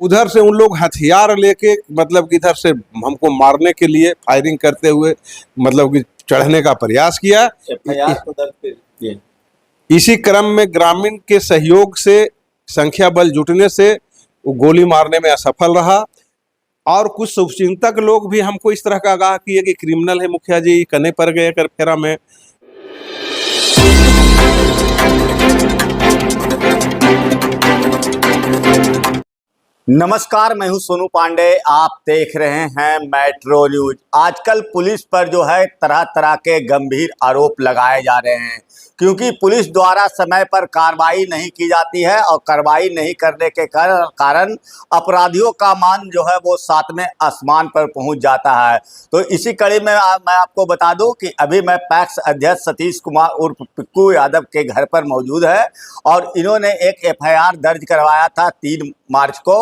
उधर से उन लोग हथियार लेके मतलब कि इधर से हमको मारने के लिए फायरिंग करते हुए मतलब कि चढ़ने का प्रयास किया। एफआईआर तो दर्ज किए। इसी क्रम में ग्रामीण के सहयोग से संख्या बल जुटने से वो गोली मारने में असफल रहा और कुछ शुभचिंतक लोग भी हमको इस तरह का आगाह किए कि क्रिमिनल है मुखिया जी, कने पर गए कर फेरा में। नमस्कार, मैं हूं सोनू पांडे, आप देख रहे हैं मेट्रो न्यूज। आजकल पुलिस पर जो है तरह तरह के गंभीर आरोप लगाए जा रहे हैं क्योंकि पुलिस द्वारा समय पर कार्रवाई नहीं की जाती है और कार्रवाई नहीं करने के कारण अपराधियों का मान जो है वो सातवें आसमान पर पहुंच जाता है। तो इसी कड़ी में मैं आपको बता दूं कि अभी मैं पैक्स अध्यक्ष सतीश कुमार उर्फ पिक्कू यादव के घर पर मौजूद है और इन्होंने एक एफआईआर दर्ज करवाया था 3 मार्च को,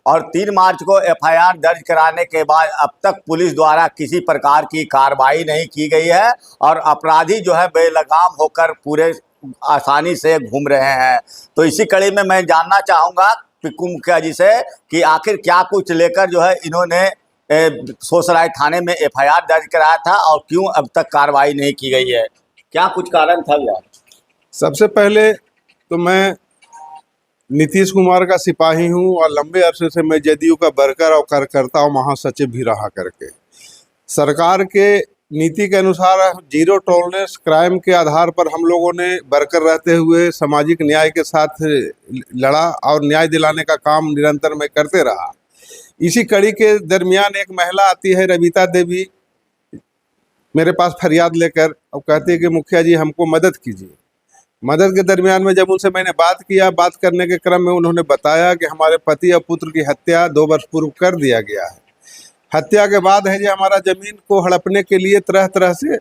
और 3 मार्च को एफआईआर दर्ज कराने के बाद अब तक पुलिस द्वारा किसी प्रकार की कार्रवाई नहीं की गई है और अपराधी जो है बेलगाम होकर पूरे आसानी से घूम रहे हैं। तो इसी कड़ी में मैं जानना चाहूँगा पिक्कू मुखिया जी से कि आखिर क्या कुछ लेकर जो है इन्होंने सोसराय थाने में एफआईआर दर्ज कराया था और क्यों अब तक कार्रवाई नहीं की गई है, क्या कुछ कारण था यार? सबसे पहले तो मैं नीतीश कुमार का सिपाही हूं और लंबे अरसे से मैं जदयू का वर्कर और कार्यकर्ता और महासचिव भी रहा करके। सरकार के नीति के अनुसार जीरो टॉलरेंस क्राइम के आधार पर हम लोगों ने वर्कर रहते हुए सामाजिक न्याय के साथ लड़ा और न्याय दिलाने का काम निरंतर मैं करते रहा। इसी कड़ी के दरमियान एक महिला आती है, रविता देवी, मेरे पास फरियाद लेकर और कहती है कि मुखिया जी हमको मदद कीजिए। मदद के दरमियान में जब उनसे मैंने बात किया, बात करने के क्रम में उन्होंने बताया कि हमारे पति और पुत्र की हत्या 2 वर्ष पूर्व कर दिया गया है। हत्या के बाद है जी हमारा जमीन को हड़पने के लिए तरह तरह से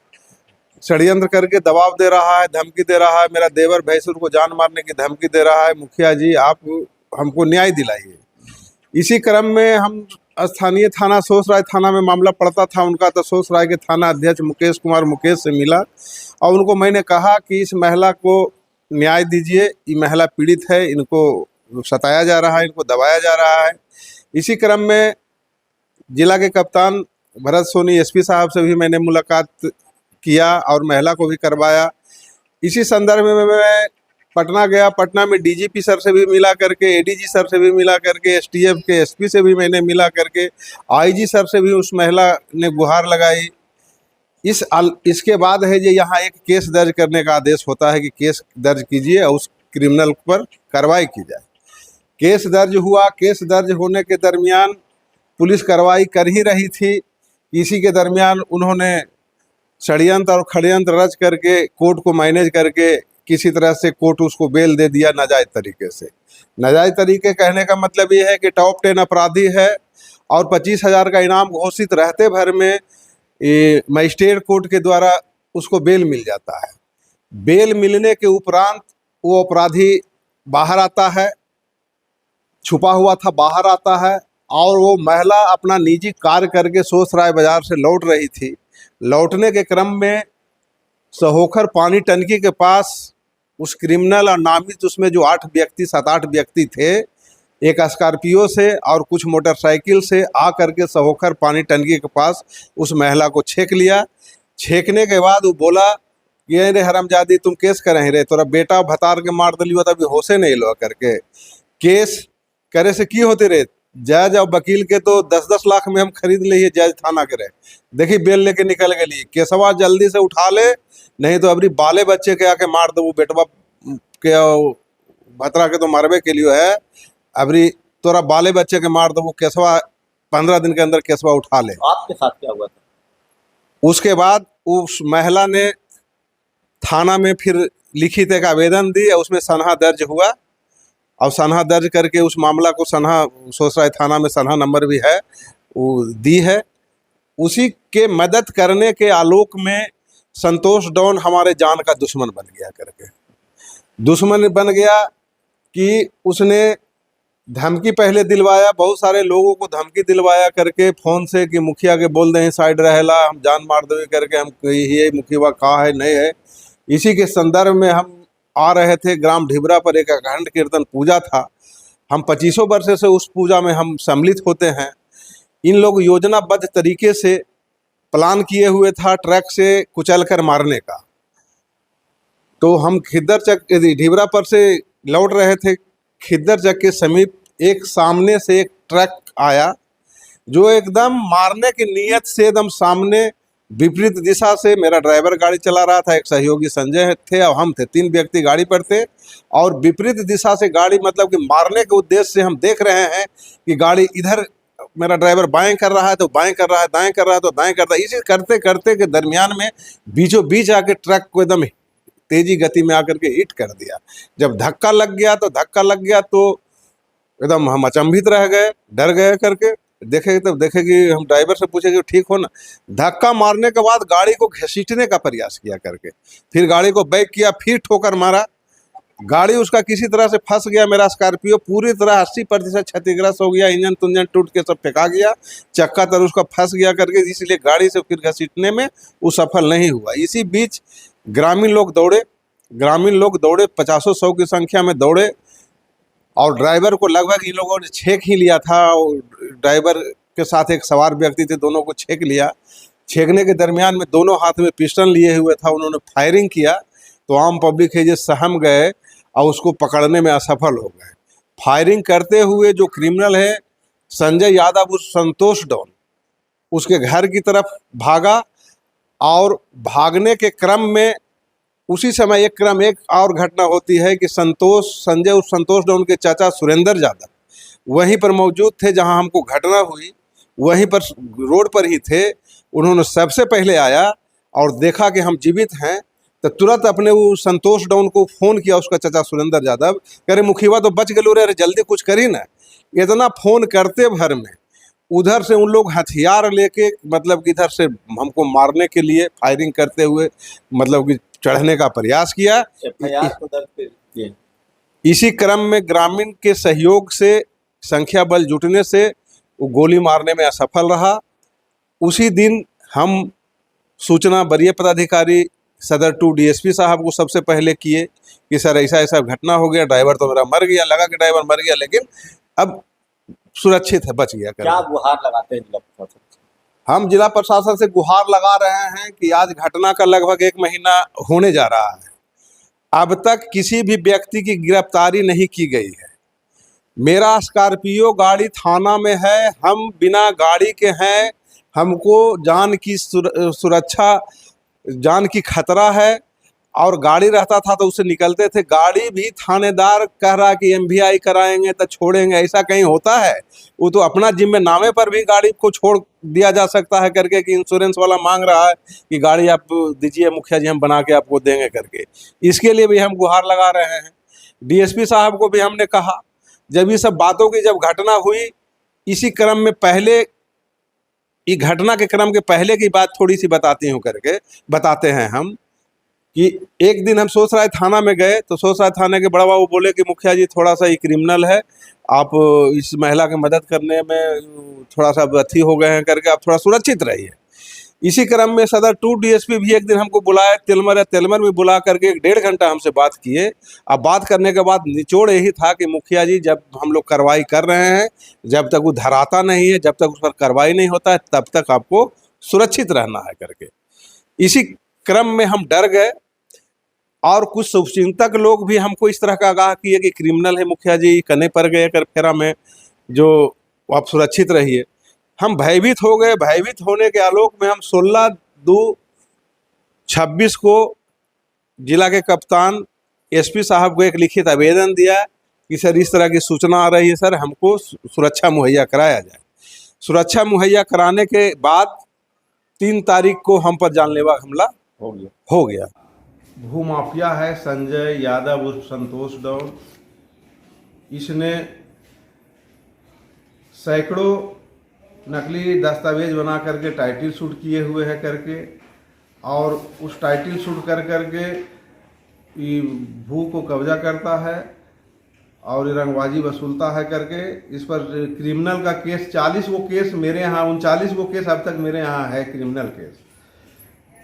षड्यंत्र करके दबाव दे रहा है, धमकी दे रहा है। मेरा देवर भैंसुर को जान मारने की धमकी दे रहा है। मुखिया जी आप हमको न्याय दिलाइए। इसी क्रम में हम स्थानीय थाना सोसराय थाना में मामला पड़ता था उनका, तो सोसराय के थाना अध्यक्ष मुकेश कुमार मुकेश से मिला और उनको मैंने कहा कि इस महिला को न्याय दीजिए, ये महिला पीड़ित है, इनको सताया जा रहा है, इनको दबाया जा रहा है। इसी क्रम में जिला के कप्तान भरत सोनी एसपी साहब से भी मैंने मुलाकात किया और महिला को भी करवाया। इसी संदर्भ में मैं पटना गया, पटना में डीजीपी सर से भी मिला करके, एडीजी सर से भी मिला करके, एसटीएफ के एसपी से भी मैंने मिला करके, आईजी सर से भी उस महिला ने गुहार लगाई। इसके बाद है जी यहाँ एक केस दर्ज करने का आदेश होता है कि केस दर्ज कीजिए और उस क्रिमिनल पर कार्रवाई की जाए। केस दर्ज हुआ। केस दर्ज होने के दरमियान पुलिस कार्रवाई कर ही रही थी। इसी के दरमियान उन्होंने षड्यंत्र और खड़यंत्र रच करके कोर्ट को मैनेज करके किसी तरह से कोर्ट उसको बेल दे दिया नाजायज तरीके से। नाजायज तरीके कहने का मतलब ये है कि टॉप 10 अपराधी है और 25,000 का इनाम घोषित रहते भर में मजिस्ट्रेट कोर्ट के द्वारा उसको बेल मिल जाता है। बेल मिलने के उपरांत वो अपराधी बाहर आता है, छुपा हुआ था बाहर आता है और वो महिला अपना निजी कार्य करके सोसराय बाजार से लौट रही थी। लौटने के क्रम में सहोखर पानी टंकी के पास उस क्रिमिनल और नामित उसमें जो 7-8 व्यक्ति थे, एक स्कॉर्पियो से और कुछ मोटरसाइकिल से आ करके सहोखर पानी टंकी के पास उस महिला को छेक लिया। छेकने के बाद वो बोला कि अरे हरामजादी तुम केस करें रे, तोरा बेटा भतार के मार दिलियो तभी होशे नहीं लो करके केस करे से की होते रे। जज और वकील के तो 10-10 लाख में हम खरीद लिए जज थाना के रहे। देखी बेल लेके निकल गई। केसवा जल्दी से उठा ले, नहीं तो अबरी बाले बच्चे के आके मार दो, बेटवा के भतरा के तो मारबे के लिए है, अबरी तोरा बाले बच्चे के मार दो। केसवा 15 दिन के अंदर केसवा उठा ले। आपके साथ क्या हुआ था? उसके बाद उस महिला ने थाना में फिर लिखित एक आवेदन दी और उसमें सनहा दर्ज हुआ और सनहा दर्ज करके उस मामला को सनहा सोसराय थाना में सनहा नंबर भी है वो दी है। उसी के मदद करने के आलोक में संतोष डॉन हमारे जान का दुश्मन बन गया करके। दुश्मन बन गया कि उसने धमकी पहले दिलवाया, बहुत सारे लोगों को धमकी दिलवाया करके फ़ोन से कि मुखिया के बोल दें साइड रहेला, हम जान मार देवे करके, हम ये मुखिया कहा है नहीं है। इसी के संदर्भ में हम आ रहे थे, ग्राम ढिबरा पर एक अखंड कीर्तन पूजा था हम 25 वर्ष से उस पूजा में हम सम्मिलित होते हैं। इन लोग योजनाबद्ध तरीके से प्लान किए हुए था ट्रक से कुचल कर मारने का। तो हम खिद्दरचक ढिबरा पर से लौट रहे थे, खिद्दरचक के समीप एक सामने से एक ट्रक आया जो एकदम मारने की नीयत से एकदम सामने विपरीत दिशा से, मेरा ड्राइवर गाड़ी चला रहा था, एक सहयोगी संजय थे और हम थे, 3 व्यक्ति गाड़ी पर थे और विपरीत दिशा से गाड़ी मतलब कि मारने के उद्देश्य से हम देख रहे हैं कि गाड़ी इधर मेरा ड्राइवर बाएं कर रहा है तो बाएं कर रहा है, दाएं कर रहा है तो दाएं करता है। इसी करते करते के दरमियान में बीचों बीच आके ट्रक को एकदम तेजी गति में आकर के हिट कर दिया। जब धक्का लग गया तो एकदम हम अचंभित रह गए, डर गए करके देखे तब देखे कि हम ड्राइवर से पूछे कि ठीक हो ना। धक्का मारने के बाद गाड़ी को घसीटने का प्रयास किया करके फिर गाड़ी को बैक किया, फिर ठोकर मारा। गाड़ी उसका किसी तरह से फंस गया। मेरा स्कॉर्पियो पूरी तरह 80% क्षतिग्रस्त हो गया, इंजन तुंजन टूट के सब फेंका गया, चक्का तर उसका फंस गया करके, इसलिए गाड़ी से फिर घसीटने में वो सफल नहीं हुआ। इसी बीच ग्रामीण लोग दौड़े 50-100 की संख्या में दौड़े और ड्राइवर को लगभग इन लोगों ने छेक ही लिया था। ड्राइवर के साथ एक सवार व्यक्ति थे, दोनों को छेक लिया। छेकने के दरमियान में दोनों हाथ में पिस्टल लिए हुए था, उन्होंने फायरिंग किया तो आम पब्लिक है जो सहम गए और उसको पकड़ने में असफल हो गए। फायरिंग करते हुए जो क्रिमिनल है संजय यादव उस संतोष डॉन उसके घर की तरफ भागा और भागने के क्रम में उसी समय एक और घटना होती है कि संजय उस संतोष डॉन के चाचा सुरेंद्र यादव वहीं पर मौजूद थे जहां हमको घटना हुई, वहीं पर रोड पर ही थे। उन्होंने सबसे पहले आया और देखा कि हम जीवित हैं तो तुरंत अपने वो संतोष डॉन को फ़ोन किया, उसका चाचा सुरेंद्र यादव, कह रहे मुखिया तो बच गए रे, जल्दी कुछ करी ना। इतना फ़ोन करते भर में उधर से उन लोग हथियार लेके मतलब कि इधर से हमको मारने के लिए फायरिंग करते हुए मतलब कि चढ़ने का प्रयास किया। FIR तो दर्ज किए। इसी क्रम में ग्रामीण के सहयोग से, संख्या बल जुटने से वो गोली मारने में असफल रहा। उसी दिन हम सूचना वरीय पदाधिकारी सदर 2 DSP साहब को सबसे पहले किए कि सर ऐसा ऐसा घटना हो गया, ड्राइवर तो मेरा मर गया, लगा कि ड्राइवर मर गया लेकिन अब सुरक्षित है, बच गया। क्या गुहार लगाते हैं जिला प्रशासन? हम जिला प्रशासन से गुहार लगा रहे हैं कि आज घटना का लगभग 1 महीना होने जा रहा है, अब तक किसी भी व्यक्ति की गिरफ्तारी नहीं की गई है। मेरा स्कॉर्पियो गाड़ी थाना में है, हम बिना गाड़ी के हैं, हमको जान की सुरक्षा, जान की खतरा है और गाड़ी रहता था तो उससे निकलते थे। गाड़ी भी थानेदार कह रहा कि MVI कराएंगे तो छोड़ेंगे, ऐसा कहीं होता है? वो तो अपना जिम्मेनामे पर भी गाड़ी को छोड़ दिया जा सकता है करके कि इंश्योरेंस वाला मांग रहा है कि गाड़ी आप दीजिए मुखिया जी, हम बना के आपको देंगे करके। इसके लिए भी हम गुहार लगा रहे हैं। DSP साहब को भी हमने कहा, जब ये सब बातों की जब घटना हुई, इसी क्रम में पहले, ये घटना के क्रम के पहले की बात थोड़ी सी बताते हैं हम कि एक दिन हम सोसराय थाना में गए तो सोसराय थाने के बड़ा बाबू बोले कि मुखिया जी थोड़ा सा ये क्रिमिनल है, आप इस महिला की मदद करने में थोड़ा सा अथी हो गए हैं करके आप थोड़ा सुरक्षित रहिए। इसी क्रम में सदर 2 DSP भी एक दिन हमको बुलाया, तेलमर में बुला करके 1.5 घंटा हमसे बात किए। अब बात करने के बाद निचोड़ यही था कि मुखिया जी जब हम लोग कार्रवाई कर रहे हैं, जब तक वो धराता नहीं है, जब तक उस पर कार्रवाई नहीं होता है, तब तक आपको सुरक्षित रहना है करके। इसी क्रम में हम डर गए और कुछ शुभचिंतक लोग भी हमको इस तरह का आगाह किए कि क्रिमिनल है मुखिया जी, कने पर गए कर फेरा में, जो आप सुरक्षित रहिए। हम भयभीत हो गए। भयभीत होने के आलोक में हम 16/2/26 को जिला के कप्तान SP साहब को एक लिखित आवेदन दिया कि सर इस तरह की सूचना आ रही है, सर हमको सुरक्षा मुहैया कराया जाए। सुरक्षा मुहैया कराने के बाद 3 तारीख को हम पर जानलेवा हमला हो गया। भूमाफिया है संजय यादव उर्फ संतोष डॉन, इसने सैकड़ों नकली दस्तावेज बना करके टाइटल शूट किए हुए हैं करके, और उस टाइटल शूट कर करके ये भू को कब्जा करता है और रंगबाजी वसूलता है करके। इस पर क्रिमिनल का केस 40 वो केस मेरे यहाँ, 39 वो केस अब तक मेरे यहाँ है क्रिमिनल केस।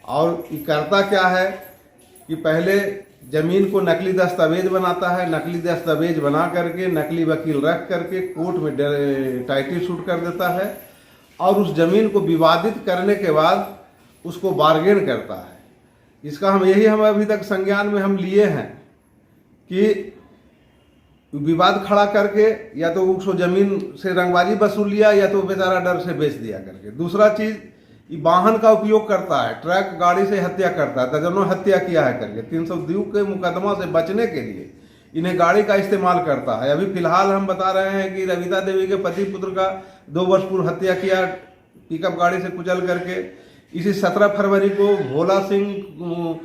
और ये करता क्या है कि पहले जमीन को नकली दस्तावेज बनाता है, नकली दस्तावेज बना करके नकली वकील रख करके कोर्ट में टाइटल शूट कर देता है और उस जमीन को विवादित करने के बाद उसको बार्गेन करता है। इसका हम अभी तक संज्ञान में हम लिए हैं कि विवाद खड़ा करके या तो उसको जमीन से रंगबाजी वसूल लिया या तो बेचारा डर से बेच दिया करके। दूसरा चीज, ये वाहन का उपयोग करता है, ट्रक गाड़ी से हत्या करता है, दर्जनों हत्या किया है करके 302 के मुकदमा से बचने के लिए इन्हें गाड़ी का इस्तेमाल करता है। अभी फिलहाल हम बता रहे हैं कि रविता देवी के पति पुत्र का 2 वर्ष पूर्व हत्या किया पिकअप गाड़ी से कुचल करके। इसी 17 फरवरी को भोला सिंह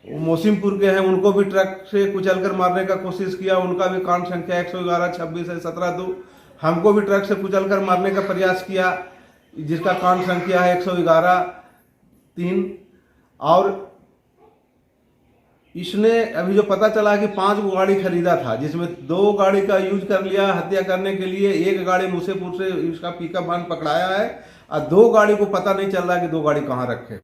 मोसिमपुर के हैं, उनको भी ट्रक से कुचल कर मारने का कोशिश किया। उनका भी कांड संख्या 111 26 है 17/2। हमको भी ट्रक से कुचल कर मारने का प्रयास किया, जिसका कांड संख्या है 111 3। और इसने अभी जो पता चला कि 5 गाड़ी खरीदा था, जिसमें 2 गाड़ी का यूज कर लिया हत्या करने के लिए। 1 गाड़ी मुसेपुर से इसका पिकअप वैन पकड़ाया है और 2 गाड़ी को पता नहीं चल रहा कि 2 गाड़ी कहाँ रखे।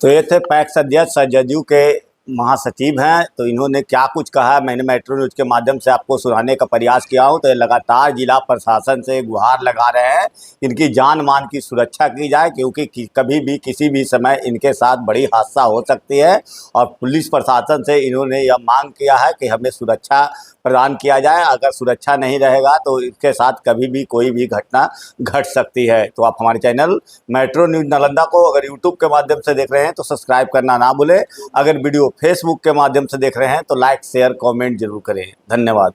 तो ये थे पैक्स अध्यक्ष जदयू के महासचिव हैं। तो इन्होंने क्या कुछ कहा मैंने मेट्रो न्यूज के माध्यम से आपको सुनाने का प्रयास किया हूं। तो ये लगातार जिला प्रशासन से गुहार लगा रहे हैं इनकी जान मान की सुरक्षा की जाए, क्योंकि कभी भी किसी भी समय इनके साथ बड़ी हादसा हो सकती है। और पुलिस प्रशासन से इन्होंने यह मांग किया है कि हमें सुरक्षा प्रदान किया जाए। अगर सुरक्षा नहीं रहेगा तो इसके साथ कभी भी कोई भी घटना घट सकती है। तो आप हमारे चैनल मेट्रो न्यूज नालंदा को अगर यूट्यूब के माध्यम से देख रहे हैं तो सब्सक्राइब करना ना भूलें। अगर वीडियो फेसबुक के माध्यम से देख रहे हैं तो लाइक शेयर कमेंट जरूर करें। धन्यवाद।